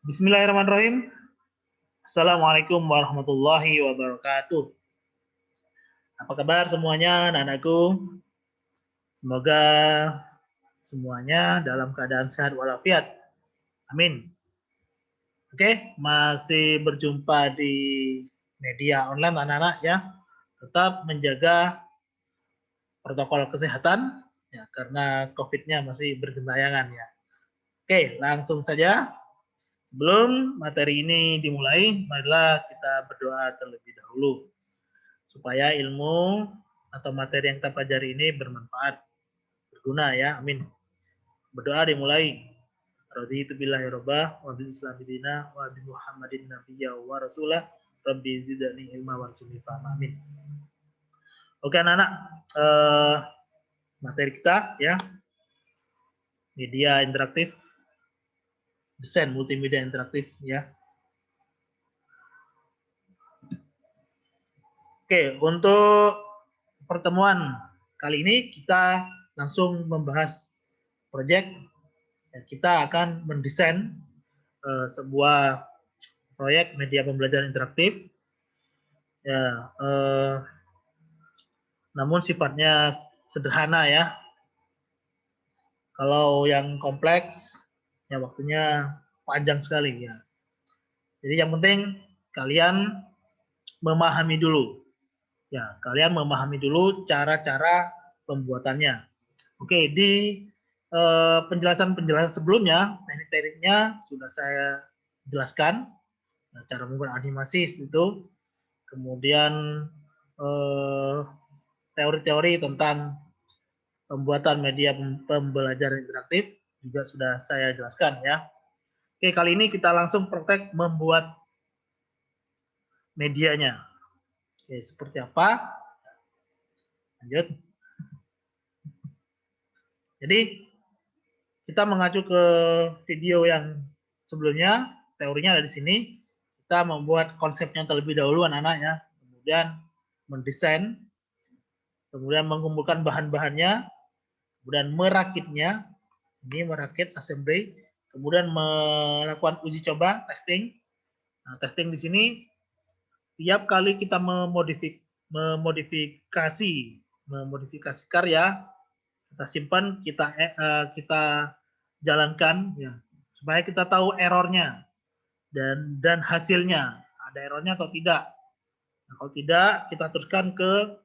Bismillahirrahmanirrahim. Assalamualaikum warahmatullahi wabarakatuh. Apa kabar semuanya, anak-anakku? Semoga semuanya dalam keadaan sehat walafiat. Amin. Oke, masih berjumpa di media online anak-anak ya. Tetap menjaga protokol kesehatan ya karena COVID-nya masih bergentayangan ya. Oke, langsung saja. Sebelum materi ini dimulai, marilah kita berdoa terlebih dahulu supaya ilmu atau materi yang kita pelajari ini bermanfaat, berguna ya. Amin. Berdoa dimulai. Raditu billahi rabbah wa bil islami dina wa bi Muhammadin nabiyya wa rasulah rabbi zidni ilma warzuqni fahma. Amin. Oke anak-anak, materi kita ya, media interaktif, desain multimedia interaktif ya. Oke, untuk pertemuan kali ini kita langsung membahas proyek. Ya, kita akan mendesain sebuah proyek media pembelajaran interaktif. Ya, namun sifatnya sederhana ya. Kalau yang kompleks, ya waktunya panjang sekali ya. Jadi yang penting kalian memahami dulu. Ya, kalian memahami dulu cara-cara pembuatannya. Oke, di penjelasan-penjelasan sebelumnya, teknik-tekniknya sudah saya jelaskan. Nah, cara membuat animasi itu, kemudian teori-teori tentang pembuatan media pembelajaran interaktif juga sudah saya jelaskan ya. Oke, kali ini kita langsung praktek membuat medianya. Oke, seperti apa? Lanjut. Jadi kita mengacu ke video yang sebelumnya, teorinya ada di sini. Kita membuat konsepnya terlebih dahulu anak-anak ya, kemudian mendesain, kemudian mengumpulkan bahan-bahannya, kemudian merakitnya, ini merakit assembly, kemudian melakukan uji coba testing. Nah, testing di sini tiap kali kita memodifikasi karya, kita simpan, kita jalankan ya, supaya kita tahu errornya dan hasilnya, ada errornya atau tidak. Nah, kalau tidak, kita teruskan ke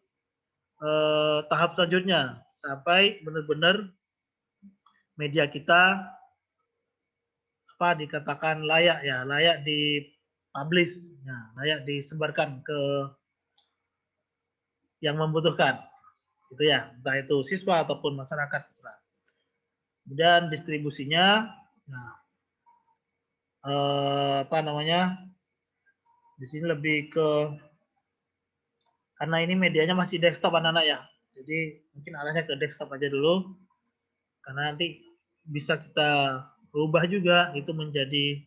tahap selanjutnya sampai benar-benar media kita dikatakan layak ya, layak dipublish, ya, layak disebarkan ke yang membutuhkan, gitu ya, entah itu siswa ataupun masyarakat. Kemudian distribusinya, nah, di sini lebih ke, karena ini medianya masih desktop anak-anak ya, jadi mungkin arahnya ke desktop aja dulu, karena nanti bisa kita rubah juga itu menjadi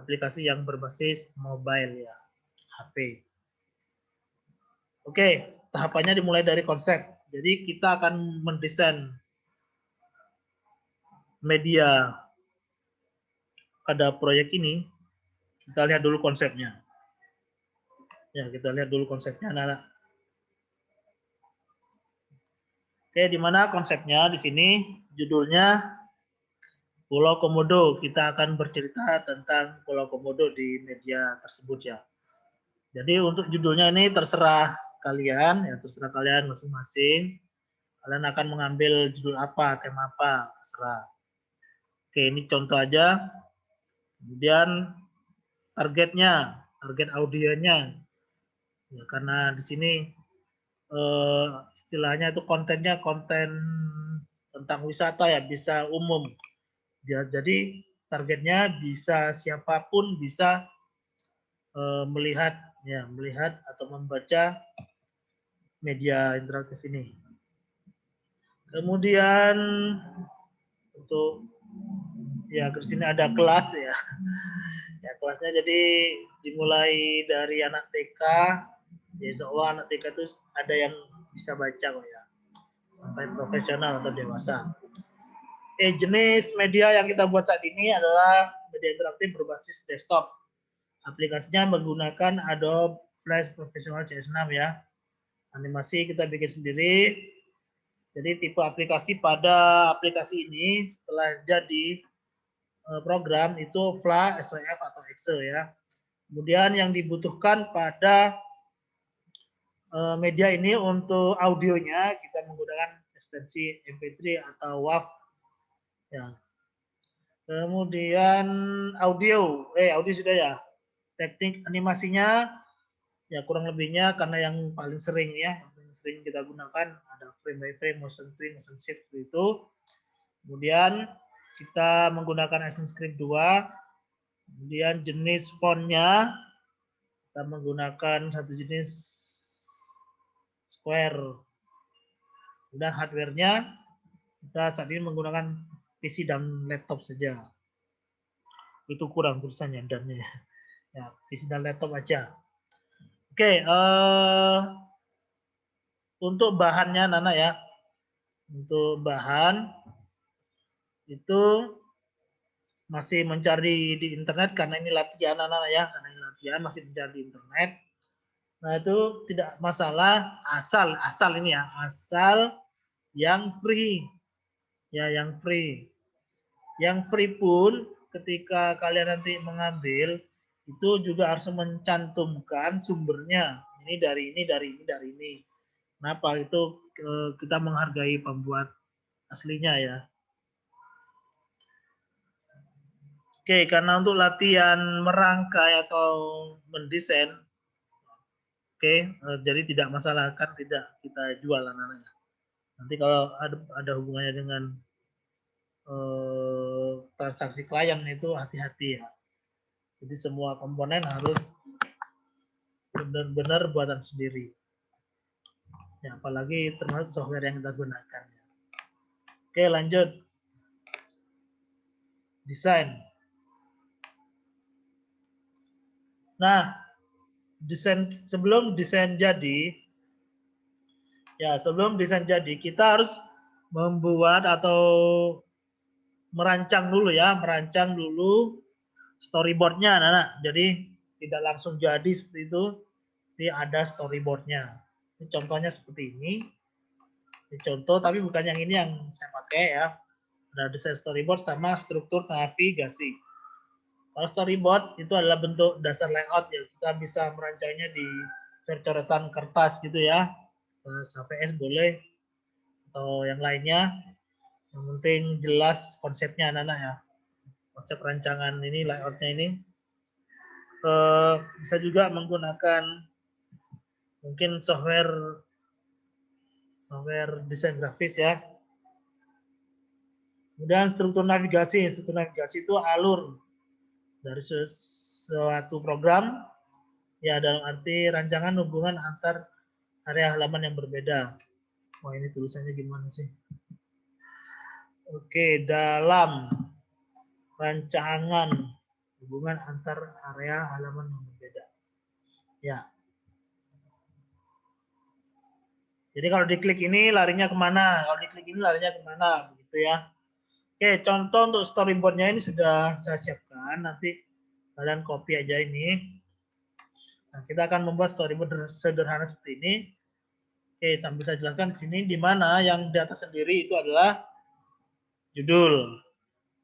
aplikasi yang berbasis mobile ya, HP. Oke, tahapannya dimulai dari konsep. Jadi kita akan mendesain media pada proyek ini. Kita lihat dulu konsepnya. Ya, kita lihat dulu konsepnya anak-anak. Oke, di mana konsepnya di sini judulnya Pulau Komodo. Kita akan bercerita tentang Pulau Komodo di media tersebut ya. Jadi untuk judulnya ini terserah kalian ya, terserah kalian masing-masing. Kalian akan mengambil judul apa, tema apa, terserah. Oke, ini contoh aja. Kemudian targetnya, target audionya. Ya, karena di sini istilahnya itu kontennya konten tentang wisata ya, bisa umum. Ya, jadi targetnya bisa siapapun bisa melihat atau membaca media interaktif ini. Kemudian untuk ya ke sini ada kelas ya. Ya, kelasnya jadi dimulai dari anak TK. Ya, insya Allah anak TK itu ada yang bisa baca kok ya. Sampai profesional atau dewasa. Jenis media yang kita buat saat ini adalah media interaktif berbasis desktop. Aplikasinya menggunakan Adobe Flash Professional CS6 ya. Animasi kita bikin sendiri. Jadi tipe aplikasi pada aplikasi ini setelah jadi program itu Flash, SWF atau Excel ya. Kemudian yang dibutuhkan pada media ini untuk audionya kita menggunakan ekstensi MP3 atau WAV ya. Kemudian audio sudah ya. Teknik animasinya ya kurang lebihnya karena yang paling sering ya, yang sering kita gunakan ada frame by frame, motion shift itu. Kemudian kita menggunakan ActionScript 2. Kemudian jenis fontnya kita menggunakan satu jenis Square. Kemudian hardware-nya kita saat ini menggunakan PC dan laptop saja. Itu kurang tulisannya dannya. Ya, PC dan laptop aja. Oke, untuk bahannya Nana ya. Untuk bahan itu masih mencari di internet karena ini latihan Nana ya, karena ini latihan masih mencari di internet. Nah, itu tidak masalah asal ini ya, asal yang free. Ya, yang free. Yang free pun ketika kalian nanti mengambil itu juga harus mencantumkan sumbernya. Ini dari ini, dari ini, dari ini. Kenapa? Itu kita menghargai pembuat aslinya ya. Oke, karena untuk latihan merangkai atau mendesain, oke, jadi tidak masalah kan tidak kita jual anak-anaknya. Nanti kalau ada hubungannya dengan transaksi klien itu hati-hati ya. Jadi semua komponen harus benar-benar buatan sendiri. Ya, apalagi termasuk software yang kita gunakan. Oke, lanjut. Desain. Nah, sebelum desain jadi, kita harus membuat atau merancang dulu storyboardnya, Nana. Jadi tidak langsung jadi seperti itu, ini ada storyboardnya. Ini contohnya seperti ini. Ini contoh, tapi bukan yang ini yang saya pakai ya. Ada desain storyboard sama struktur navigasi. Kalau storyboard itu adalah bentuk dasar layout ya. Kita bisa merancangnya di coret-coretan kertas gitu ya. HVS boleh atau yang lainnya. Yang penting jelas konsepnya anak-anak ya. Konsep rancangan ini, layoutnya ini. Bisa juga menggunakan mungkin software desain grafis ya. Kemudian struktur navigasi itu alur dari suatu program ya, dalam arti rancangan hubungan antar area halaman yang berbeda. Wah, ini tulisannya gimana sih? Oke, dalam rancangan hubungan antar area halaman yang berbeda. Ya. Jadi kalau diklik ini larinya kemana? Kalau diklik ini larinya kemana? Begitu ya. Oke, contoh untuk storyboardnya ini sudah saya siapkan. Nanti kalian copy aja ini. Nah, kita akan membuat storyboard sederhana seperti ini. Oke, sambil saya jelaskan di sini, di mana yang di atas sendiri itu adalah judul.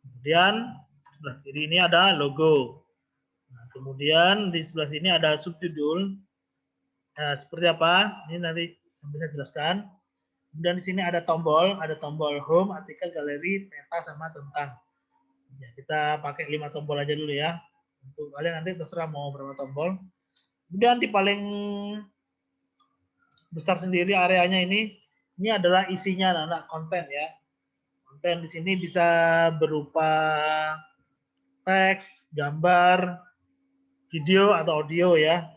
Kemudian sebelah kiri ini ada logo. Nah, kemudian di sebelah sini ada subjudul. Nah, seperti apa? Ini nanti sambil saya jelaskan. Kemudian di sini ada tombol home, artikel, galeri, peta, sama tentang. Ya, kita pakai 5 tombol aja dulu ya. Untuk kalian nanti terserah mau berapa tombol. Kemudian di paling besar sendiri areanya ini adalah isinya anak konten ya. Konten di sini bisa berupa teks, gambar, video atau audio ya.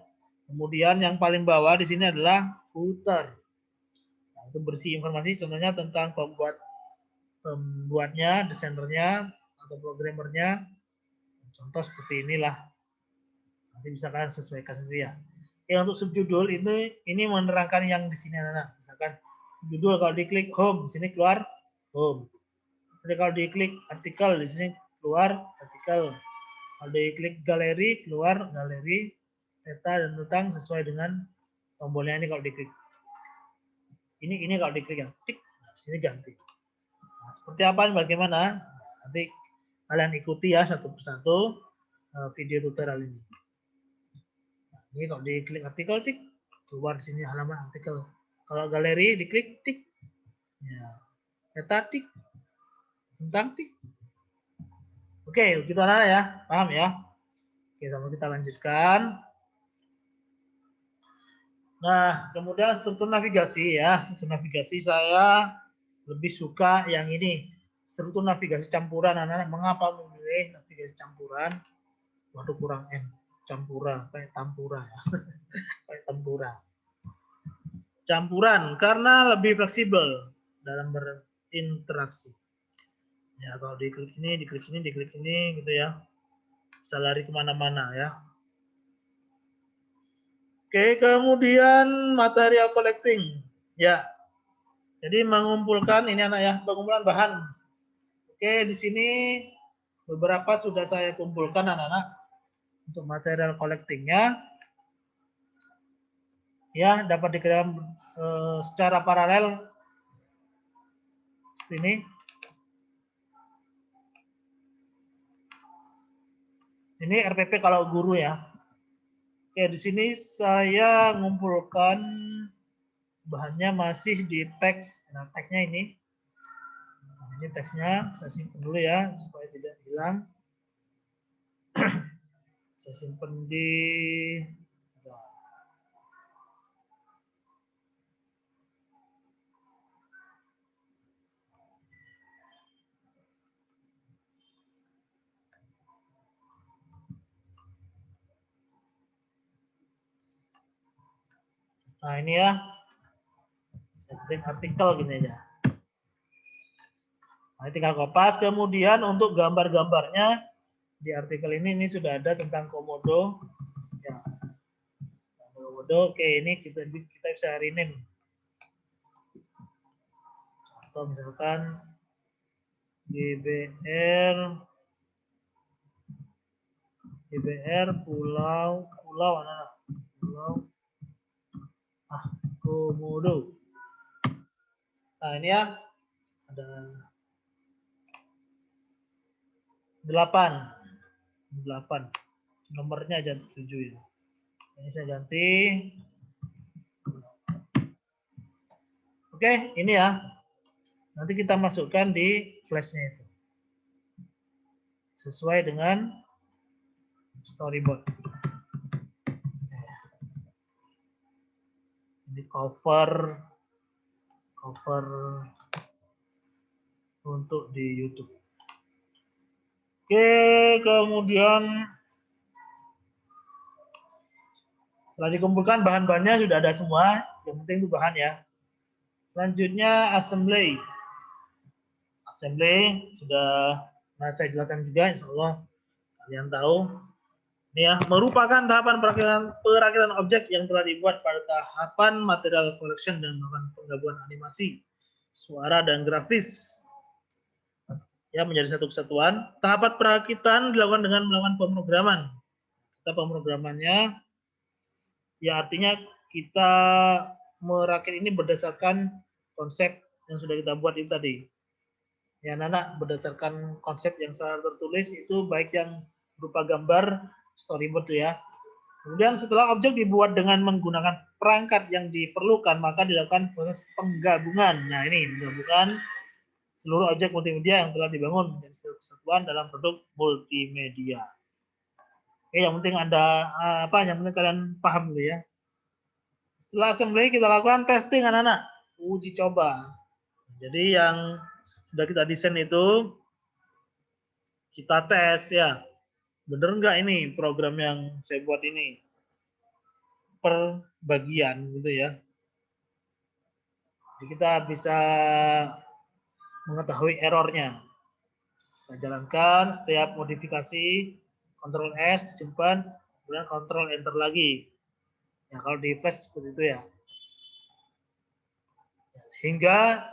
Kemudian yang paling bawah di sini adalah footer. Nah, itu berisi informasi contohnya tentang pembuatnya, desainernya atau programmernya. Contoh seperti inilah. Nanti bisa kalian sesuaikan sendiri ya. Untuk subjudul ini menerangkan yang di sini anak. Misalkan judul kalau diklik home, di sini keluar home. Jadi kalau diklik artikel, di sini keluar artikel. Kalau diklik galeri, keluar galeri peta dan tentang sesuai dengan tombolnya ini kalau diklik. Ini kalau diklik ya, tik, nah, sini ganti. Nah, seperti apa, bagaimana? Nah, nanti kalian ikuti ya satu persatu video tutorial ini. Nah, ini kalau diklik artikel, tik, keluar di sini halaman artikel. Kalau galeri diklik, tik, ya, peta, tik, tentang, tik. Oke, gitu anak ya, paham ya? Oke, sama kita lanjutkan. Nah, kemudian struktur navigasi ya. Struktur navigasi saya lebih suka yang ini. Struktur navigasi campuran, anak-anak. Mengapa memilih navigasi campuran? Waduh, kurang M. Campura, kayak tampura ya. Kayak tempura. Campuran, karena lebih fleksibel dalam berinteraksi. Ya, kalau diklik ini, diklik ini, diklik ini, gitu ya. Bisa lari kemana-mana ya. Oke, kemudian material collecting. Ya, jadi mengumpulkan ini anak ya, pengumpulan bahan. Oke, di sini beberapa sudah saya kumpulkan anak-anak untuk material collectingnya. Ya, dapat dikirim secara paralel ini. Ini RPP kalau guru ya. Oke, di sini saya mengumpulkan bahannya masih di teks. Nah, teksnya ini. Nah, ini teksnya saya simpan dulu ya supaya tidak hilang. Saya simpan di nah ini ya. Saya klik artikel gini aja. Nah, tinggal kopas. Kemudian untuk gambar-gambarnya di artikel ini sudah ada tentang komodo. Ya. Komodo, oke ini kita bisa rename. Atau misalkan GBR pulau komodo. Nah ini ya ada 8 nomornya aja 7 ya. Ini saya ganti. Oke, ini ya. Nanti kita masukkan di flashnya itu. Sesuai dengan storyboard. Ini cover untuk di YouTube. Oke, kemudian setelah dikumpulkan bahan-bahannya sudah ada semua. Yang penting itu bahan ya. Selanjutnya assembly. Assembly sudah saya jelaskan juga, insya Allah kalian tahu. Ini ya, merupakan tahapan perakitan objek yang telah dibuat pada tahapan material collection dan melakukan penggabungan animasi, suara, dan grafis ya menjadi satu kesatuan. Tahapan perakitan dilakukan dengan melakukan pemrograman. Kita pemrogramannya ya artinya kita merakit ini berdasarkan konsep yang sudah kita buat itu tadi. Ya, anak berdasarkan konsep yang secara tertulis itu baik yang berupa gambar, storyboard ya. Kemudian setelah objek dibuat dengan menggunakan perangkat yang diperlukan, maka dilakukan proses penggabungan. Nah, ini menggabungkan seluruh objek multimedia yang telah dibangun menjadi satu kesatuan dalam produk multimedia. Oke, yang penting ada apa? Yang penting kalian paham dulu ya. Setelah assembly kita lakukan testing anak-anak, uji coba. Jadi yang sudah kita desain itu kita tes ya. Bener nggak ini program yang saya buat ini? Per bagian gitu ya. Jadi kita bisa mengetahui errornya. Kita jalankan setiap modifikasi, Ctrl S disimpan, kemudian Ctrl Enter lagi. Ya kalau di flash seperti itu ya. Sehingga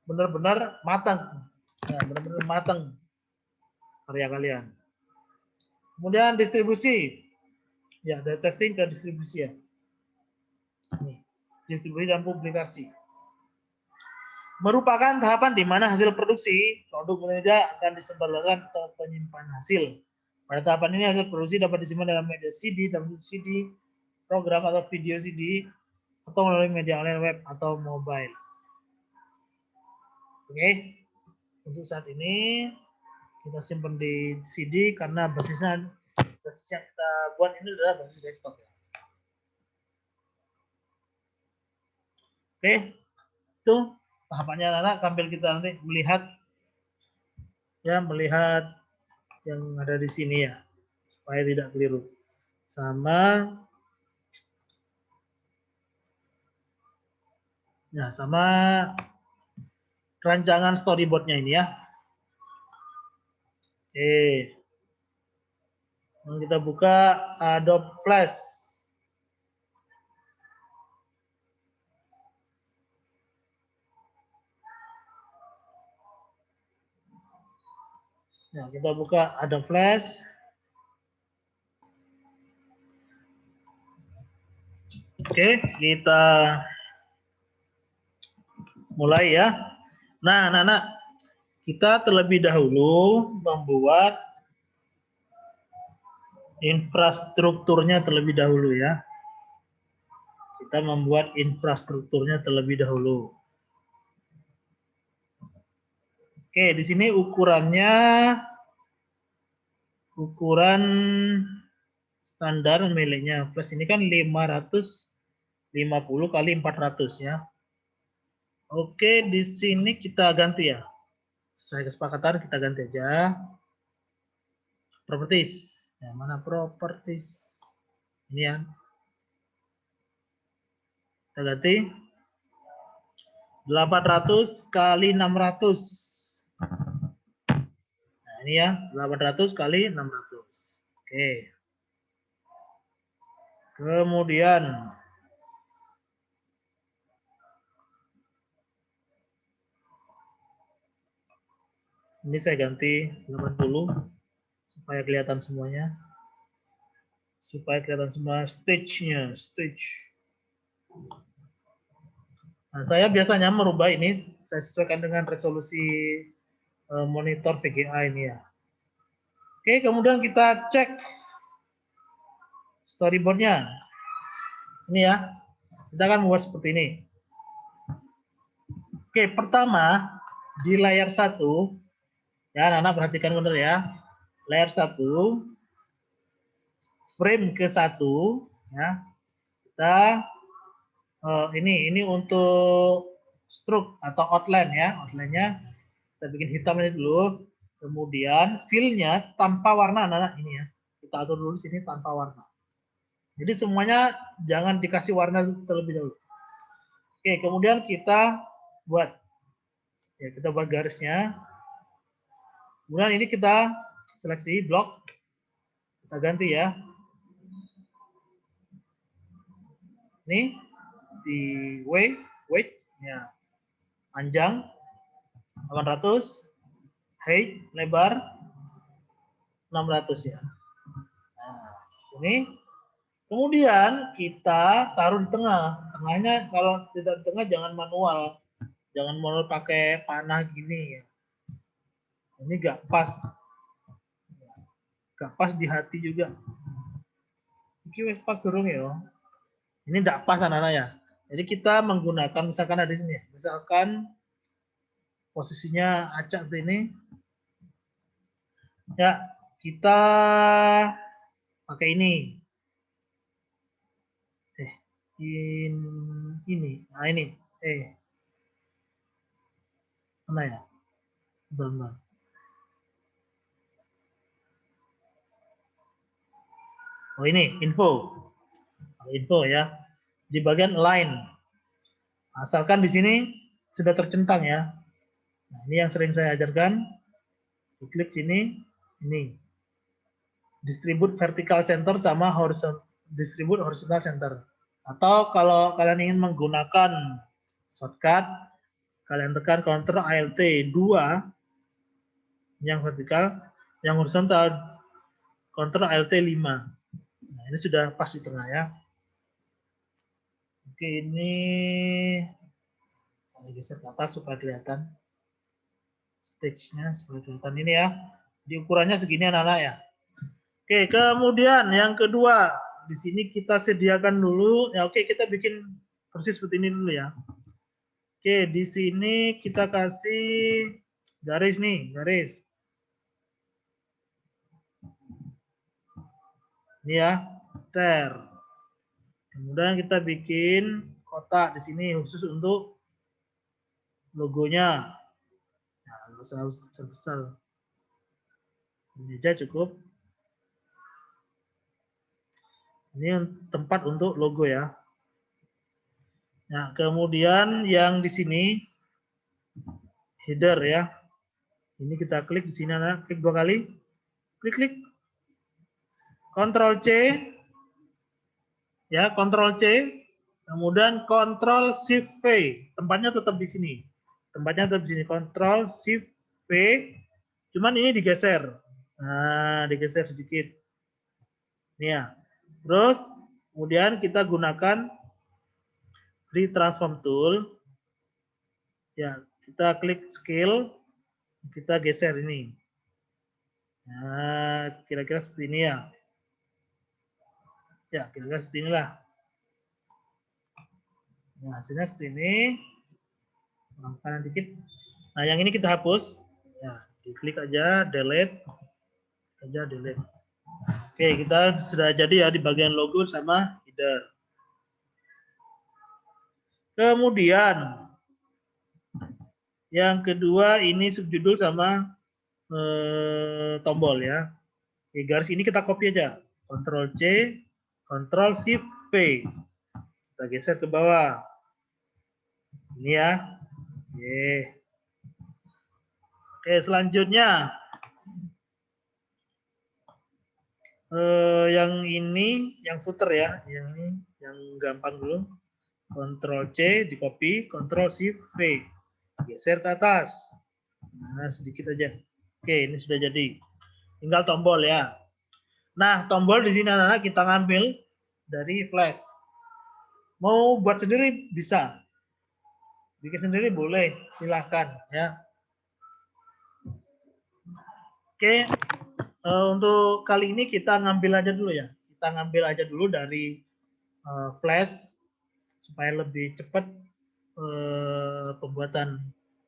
benar-benar matang. Nah, benar-benar matang karya kalian. Kemudian distribusi. Ya, dari testing ke distribusi ya. Nih, distribusi dan publikasi. Merupakan tahapan di mana hasil produksi produk media akan disebarluaskan ke penyimpan hasil. Pada tahapan ini hasil produksi dapat disimpan dalam media CD, dalam CD, program atau video CD, atau melalui media online web atau mobile. Oke, untuk saat ini kita simpan di CD karena basis yang kita buat ini adalah basis desktop. Oke, itu tahapannya anak sambil kita nanti melihat yang ada di sini ya supaya tidak keliru sama rancangan storyboardnya ini ya. Oke, kita buka Adobe Flash. Nah, kita buka Adobe Flash. Oke, kita mulai ya. Nah, anak-anak, kita terlebih dahulu membuat infrastrukturnya terlebih dahulu ya. Kita membuat infrastrukturnya terlebih dahulu. Oke, di sini ukurannya ukuran standar miliknya Flash ini kan 550 kali 400 ya. Oke, di sini kita ganti ya. Sesuai kesepakatan kita ganti aja. Properties. Ya, mana properties? Ini ya. Kita ganti 800 kali 600. Nah, ini ya, 800 kali 600. Oke. Kemudian ini saya ganti 80 supaya kelihatan semuanya. Supaya kelihatan semua stage-nya, stage. Nah, saya biasanya merubah ini, saya sesuaikan dengan resolusi monitor VGA ini ya. Oke, kemudian kita cek storyboardnya. Ini ya, kita akan membuat seperti ini. Oke, pertama di layar 1, ya anak-anak perhatikan benar ya. Layar 1, frame ke 1, ya. Kita ini untuk stroke atau outline ya, outline-nya kita bikin hitam ini dulu. Kemudian fill-nya tanpa warna anak-anak ini ya. Kita atur dulu sini tanpa warna. Jadi semuanya jangan dikasih warna terlebih dahulu. Oke, kemudian kita buat garisnya. Kemudian ini kita seleksi blok. Kita ganti ya. Ini di weight ya. Panjang 800, height lebar 600 ya. Nah, ini kemudian kita taruh di tengah. Tengahnya kalau tidak di tengah jangan manual. Jangan manual pakai panah gini ya. Ini gak pas. Gak pas di hati juga. Ini wes pas durung ya. Ini gak pas anak-anak ya. Jadi kita menggunakan misalkan ada di sini. Misalkan posisinya acak ini. Ya, kita pakai ini. Ini. Nah, ini. Mana ya? Bentar. Oh, ini info. Info ya. Di bagian line. Asalkan di sini sudah tercentang ya. Nah, ini yang sering saya ajarkan. Klik sini, ini. Distribute vertical center sama distribute horizontal center. Atau kalau kalian ingin menggunakan shortcut, kalian tekan Ctrl Alt 2 yang vertikal, yang horizontal Ctrl Alt 5. Nah, ini sudah pas di tengah ya. Oke, ini saya geser ke atas supaya kelihatan stage-nya, supaya kelihatan ini ya. Di ukurannya segini anak-anak ya. Oke, kemudian yang kedua, di sini kita sediakan dulu. Ya, oke, kita bikin persis seperti ini dulu ya. Oke, di sini kita kasih garis nih, garis. Ini ya, ter. Kemudian kita bikin kotak di sini khusus untuk logonya. Nah, nggak usah besar-besar. Ini aja cukup. Ini tempat untuk logo ya. Nah, kemudian yang di sini header ya. Ini kita klik di sini, nah, klik 2 kali. Klik. Ctrl C. Ya, Ctrl C. Kemudian Ctrl Shift V. Tempatnya tetap di sini. Tempatnya tetap di sini. Ctrl Shift V. Cuman ini digeser. Nah, digeser sedikit. Ini ya. Terus kemudian kita gunakan Free Transform Tool. Ya, kita klik Scale. Kita geser ini. Nah, kira-kira seperti ini ya. Ya, kira-kira seperti inilah. Nah, hasilnya seperti ini. Kanan dikit. Nah, yang ini kita hapus. Ya, diklik aja, delete. Delete. Oke, kita sudah jadi ya di bagian logo sama header. Kemudian, yang kedua ini subjudul sama tombol ya. Oke, garis ini kita copy aja. Ctrl C, Ctrl Shift V. Kita geser ke bawah. Ini ya. Oke, selanjutnya yang ini, yang footer ya, yang ini, yang gampang dulu. Ctrl C, di copy, Ctrl Shift V, geser ke atas. Nah, sedikit aja. Oke, ini sudah jadi. Tinggal tombol ya. Nah, tombol di sini anak-anak kita ngambil dari Flash. Mau buat sendiri bisa. Bikin sendiri boleh, silahkan ya. Oke, untuk kali ini kita ngambil aja dulu ya. Kita ngambil aja dulu dari Flash supaya lebih cepat pembuatan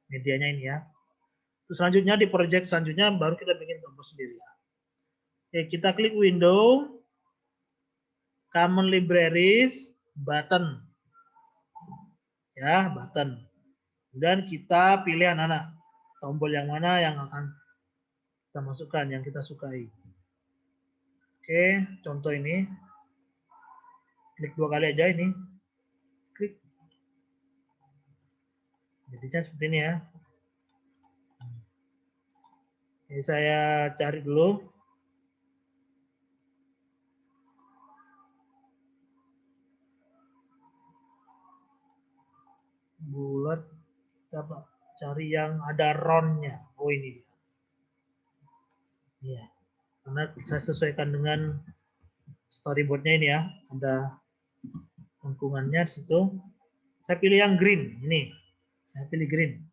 medianya ini ya. Terus selanjutnya di project selanjutnya baru kita bikin tombol sendiri ya. Oke, kita klik Window, Common Libraries, Button. Ya, button. Dan kita pilih anak-anak tombol yang mana yang akan kita masukkan, yang kita sukai. Oke, contoh ini. Klik 2 kali aja ini. Klik. Jadinya seperti ini ya. Ini saya cari dulu. Bulat. Kita cari yang ada roundnya. Oh, ini. Ya, karena saya sesuaikan dengan storyboardnya ini ya. Ada lengkungannya di situ. Saya pilih yang green. Ini. Saya pilih green.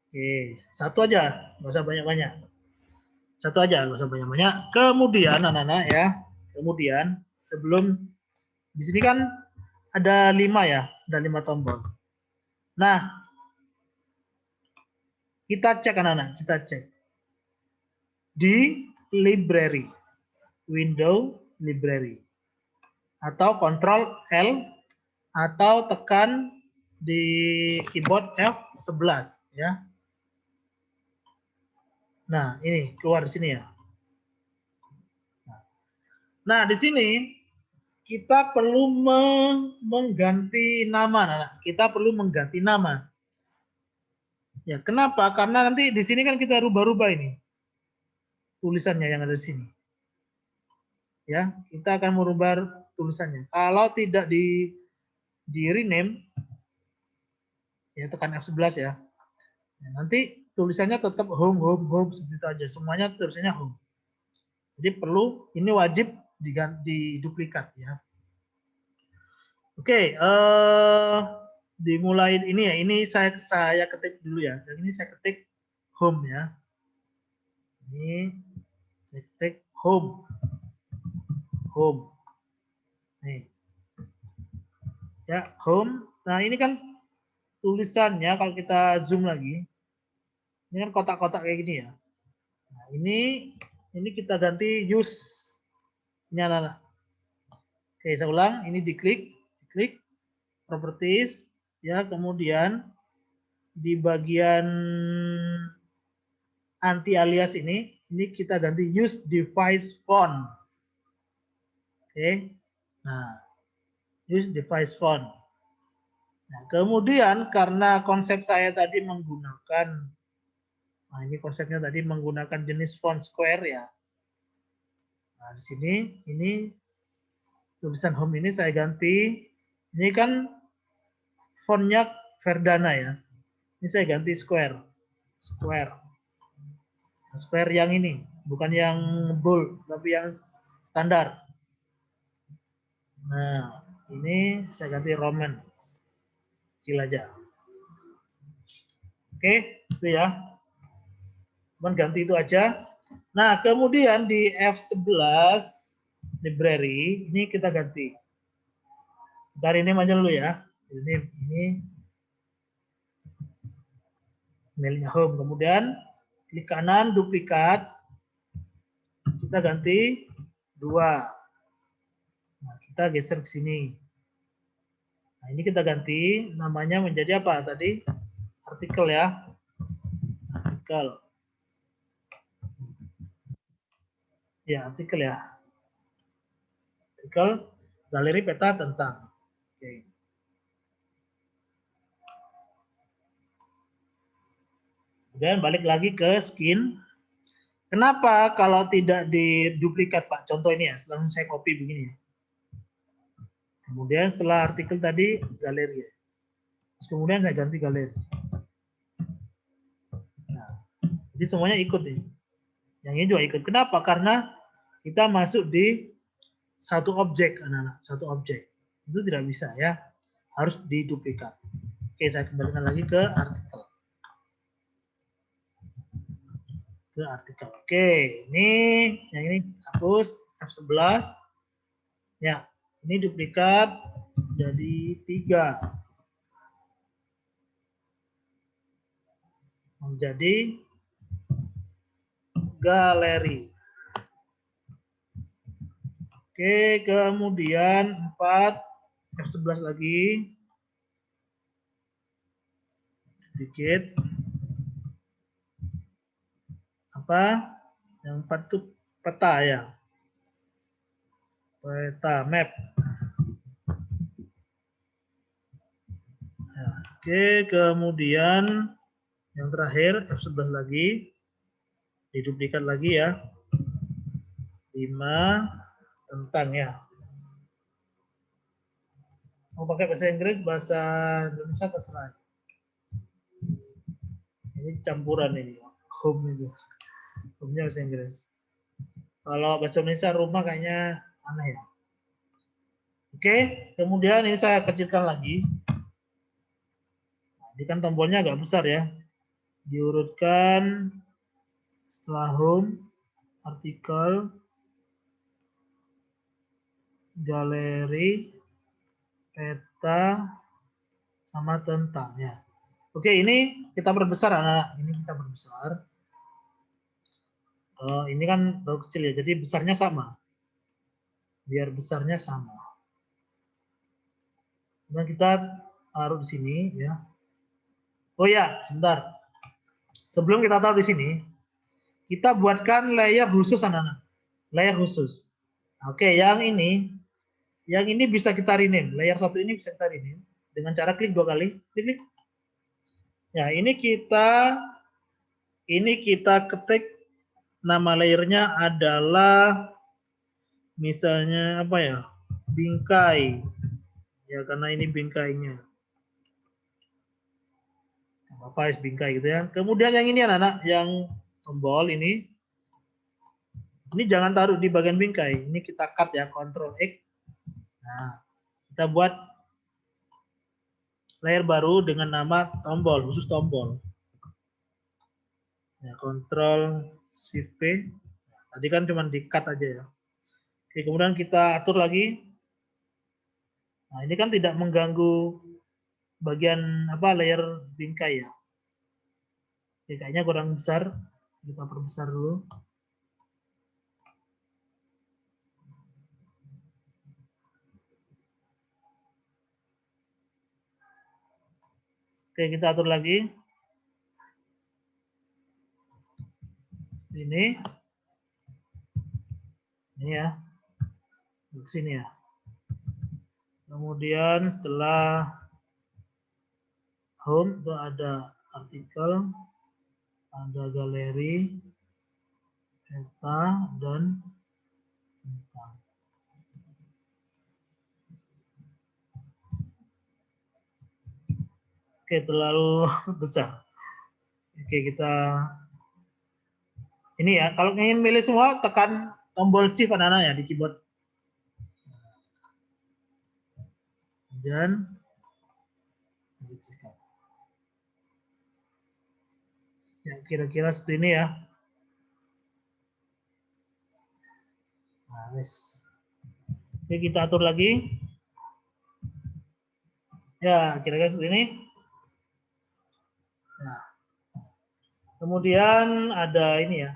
Oke, satu aja. Nggak usah banyak-banyak. Satu aja, nggak usah banyak-banyak. Kemudian anak-anak ya. Kemudian sebelum di sini kan ada 5 ya. Ada 5 tombol. Nah, kita cek anak-anak. Kita cek. Di library. Window library. Atau Ctrl L atau tekan di keyboard F11 ya. Nah, ini keluar di sini ya. Nah, di sini kita perlu mengganti nama, nah, kita perlu mengganti nama. Ya, kenapa? Karena nanti di sini kan kita rubah-rubah ini tulisannya yang ada di sini. Ya, kita akan merubah tulisannya. Kalau tidak di rename, ya tekan F11 ya. Nah, nanti tulisannya tetap home seperti itu aja. Semuanya tulisannya home. Jadi perlu, ini wajib diganti duplikat ya. Oke, dimulai ini ya. Ini saya ketik dulu ya. Dan ini saya ketik home ya. Ini saya ketik home. Home. Nih. Ya, home. Nah, ini kan tulisannya kalau kita zoom lagi. Ini kan kotak-kotak kayak gini ya. Nah, ini kita ganti use. Ini anak-anak. Oke, saya ulang. Ini diklik properties ya, kemudian di bagian anti alias ini kita ganti use device font. Oke. Nah, use device font. Nah, kemudian karena konsep saya tadi menggunakan, nah ini konsepnya tadi menggunakan jenis font square ya. Nah, di sini ini tulisan home ini saya ganti. Ini kan fontnya Verdana ya. Ini saya ganti square. Square. Square yang ini, bukan yang bold, tapi yang standar. Nah, ini saya ganti Roman. Kecil aja. Oke, itu ya. Cuman ganti itu aja. Nah, kemudian di F11 library ini kita ganti. Kita rename aja dulu ya. Ini emailnya home. Kemudian klik kanan duplikat. Kita ganti 2. Nah, kita geser ke sini. Nah, ini kita ganti namanya menjadi apa tadi? Artikel ya. Artikel. Ya, artikel ya. Artikel galeri peta tentang. Oke. Kemudian balik lagi ke skin. Kenapa kalau tidak diduplikat Pak? Contoh ini ya, langsung saya copy begini. Kemudian setelah artikel tadi galeri. Terus kemudian saya ganti galeri. Nah, jadi semuanya ikut nih. Yang ini juga ikut. Kenapa? Karena kita masuk di satu objek, anak-anak. Satu objek. Itu tidak bisa ya. Harus diduplikat. Oke, saya kembalikan lagi ke artikel. Ke artikel. Oke, ini yang ini hapus F11. Ya, ini duplikat jadi 3. Menjadi galeri. Oke, kemudian 4 F11 lagi. Sedikit. Apa? Yang 4 itu peta ya. Peta map. Ya, oke, kemudian yang terakhir F11 lagi. Diduplikat lagi ya. 5 tentang ya. Mau pakai bahasa Inggris, bahasa Indonesia terserah. Ini campuran ini. Home itu. Home-nya bahasa Inggris. Kalau bahasa Indonesia rumah kayaknya aneh ya. Oke, kemudian ini saya kecilkan lagi. Nah, ini kan tombolnya agak besar ya. Diurutkan setelah home, artikel, galeri, peta, sama tentang ya. Oke, ini kita perbesar anak. Ini kita perbesar. Ini kan baru kecil ya, jadi besarnya sama. Biar besarnya sama. Dan kita taruh di sini ya. Oh ya, sebentar. Sebelum kita taruh di sini, kita buatkan layer khusus anak-anak. Layer khusus. Oke, yang ini bisa kita rename. Layer 1 ini bisa kita rename dengan cara klik 2 kali. Klik. Ya, ini kita ketik nama layernya adalah misalnya apa ya? Bingkai. Ya, karena ini bingkainya. Apa bingkai gitu ya. Kemudian yang ini anak-anak, yang tombol ini Ini jangan taruh di bagian bingkai. Ini kita cut ya, Ctrl X. Nah, kita buat layer baru dengan nama tombol, khusus tombol. Ya, Ctrl Shift V. Tadi kan cuma di cut aja ya. Oke, kemudian kita atur lagi. Nah, ini kan tidak mengganggu bagian layer bingkai ya. Bingkainya kurang besar. Kita perbesar dulu. Oke, kita atur lagi. Ini ya. Ke sini ya. Kemudian setelah home itu ada artikel, ada galeri, peta, dan bintang. Oke, terlalu besar. Oke, kita ini ya. Kalau ingin milih semua, tekan tombol Shift anak-anak ya di keyboard. Dan ya kira-kira seperti ini ya. Nah, oke, kita atur lagi. Ya, kira-kira seperti ini. Nah, kemudian ada ini ya.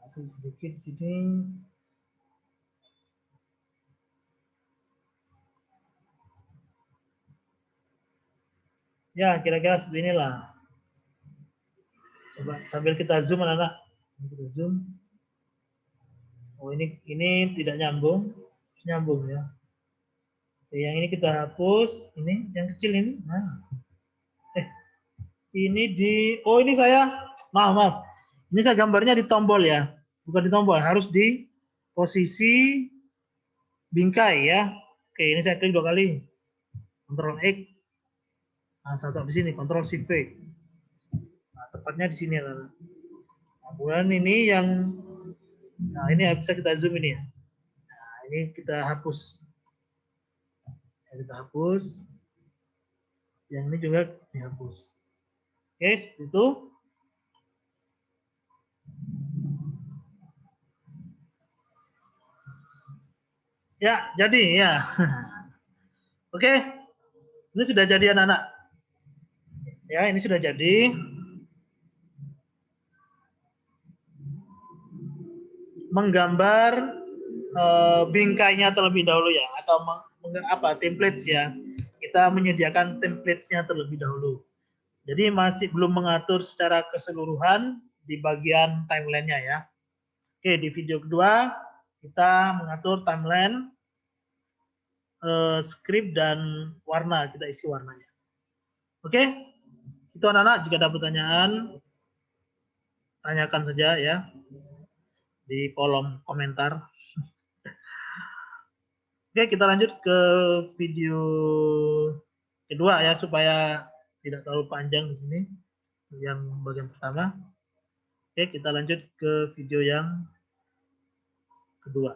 Kasih sedikit di sini. Ya, kira-kira seperti inilah. Coba sambil kita zoom anak-anak. Kita zoom. Oh, ini tidak nyambung. Nyambung ya. Oke, yang ini kita hapus. Ini yang kecil ini. Nah. Ini ini saya. Maaf. Ini saya gambarnya di tombol ya. Bukan di tombol, harus di posisi bingkai ya. Oke, ini saya klik 2 kali. Ctrl X. Nah, satu di sini, Ctrl Shift V. Nah, tepatnya di sini ya. Nah, kemudian ini ini bisa kita zoom ini ya. Nah, ini kita hapus. Kita hapus. Yang ini juga dihapus. Oke, seperti itu. Ya, jadi ya. Oke. Ini sudah jadi anak-anak. Ya, ini sudah jadi. Menggambar bingkainya terlebih dahulu ya, atau templates ya. Kita menyediakan templates-nya terlebih dahulu. Jadi masih belum mengatur secara keseluruhan di bagian timeline-nya ya. Oke, di video kedua kita mengatur timeline, script dan warna, kita isi warnanya. Oke, itu anak-anak, jika ada pertanyaan tanyakan saja ya di kolom komentar. Oke, kita lanjut ke video kedua ya, supaya tidak terlalu panjang di sini yang bagian pertama. Oke, kita lanjut ke video yang kedua.